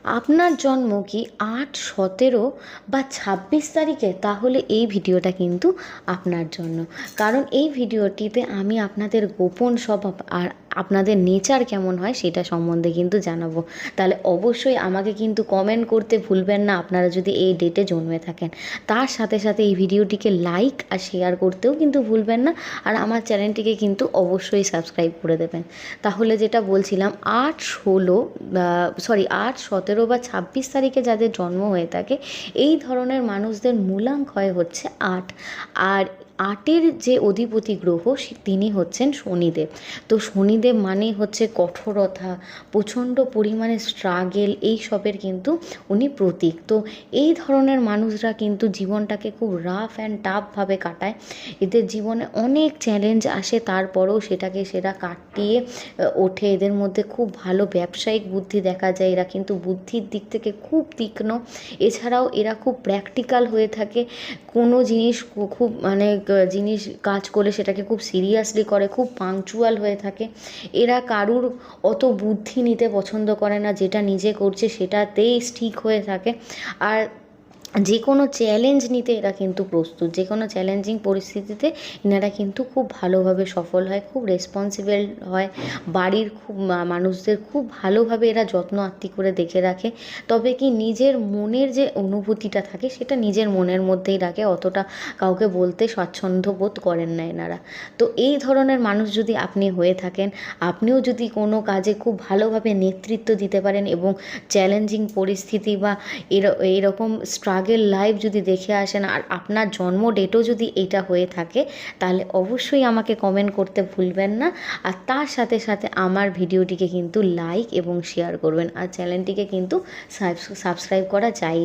আপনার জন্ম কি ৮, ১৭ বা ২৬ তারিখে? তাহলে এই ভিডিওটা কিন্তু আপনার জন্য। কারণ এই ভিডিওটিতে আমি আপনাদের গোপন স্বভাব আর আপনাদের নেচার কেমন হয় সেটা সম্বন্ধে কিন্তু জানাবো। তাহলে অবশ্যই আমাকে কিন্তু কমেন্ট করতে ভুলবেন না আপনারা যদি এই ডেটে জন্মে থাকেন। তার সাথে সাথে এই ভিডিওটিকে লাইক আর শেয়ার করতেও কিন্তু ভুলবেন না, আর আমার চ্যানেলটিকে কিন্তু অবশ্যই সাবস্ক্রাইব করে দেবেন। তাহলে যেটা বলছিলাম, ৮, ১৬ ৮, ১৭ বা ২৬ তারিখে যাদের জন্ম হয়ে থাকে এই ধরনের মানুষদের মূলাঙ্ক হয় হচ্ছে ৮। আর ৮-এর যে অধিপতি গ্রহ তিনি হচ্ছেন শনিদেব। তো শনিদেব মানেই হচ্ছে কঠোরতা, প্রচণ্ড পরিমাণে স্ট্রাগেল, এই সবের কিন্তু উনি প্রতীক। তো এই ধরনের মানুষরা কিন্তু জীবনটাকে খুব রাফ অ্যান্ড টাফভাবে কাটায়। এদের জীবনে অনেক চ্যালেঞ্জ আসে, তারপরেও সেটা কাটিয়ে ওঠে। এদের মধ্যে খুব ভালো ব্যবসায়িক বুদ্ধি দেখা যায়। এরা কিন্তু বুদ্ধির দিক থেকে খুব তীক্ষ্ণ। এছাড়াও এরা খুব প্র্যাকটিক্যাল হয়ে থাকে। কোনো জিনিস খুব জিনিস কাজ করলে সেটাকে খুব সিরিয়াসলি করে, খুব পাংচুয়াল হয়ে থাকে। এরা কারুর অত বুদ্ধি নিতে পছন্দ করে না, যেটা নিজে করছে সেটাতেই স্টিক হয়ে থাকে। আর যে কোনো চ্যালেঞ্জ নিতে এরা কিন্তু প্রস্তুত। যে কোনো চ্যালেঞ্জিং পরিস্থিতিতে এনারা কিন্তু খুব ভালোভাবে সফল হয়, খুব রেসপন্সিবল হয়, বাড়ির খুব মানুষদের খুব ভালোভাবে এরা যত্ন আত্তি করে দেখে রাখে। তবে কি নিজের মনের যে অনুভূতিটা থাকে সেটা নিজের মনের মধ্যেই রাখে, অতটা কাউকে বলতে স্বাচ্ছন্দ্য বোধ করেন না এনারা। তো এই ধরনের মানুষ যদি আপনি হয়ে থাকেন, আপনিও যদি কোনো কাজে খুব ভালোভাবে নেতৃত্ব দিতে পারেন এবং চ্যালেঞ্জিং পরিস্থিতি বা এরকম স্ট্রাগল লাইফ যদি দেখে আসেন, আর আপনার জন্ম ডেটও যদি এটা হয়ে থাকে, তাহলে অবশ্যই আমাকে কমেন্ট করতে ভুলবেন না। আর তার সাথে সাথে আমার ভিডিওটিকে কিন্তু লাইক এবং শেয়ার করবেন, আর চ্যানেলটিকে কিন্তু সাবস্ক্রাইব করা চাই।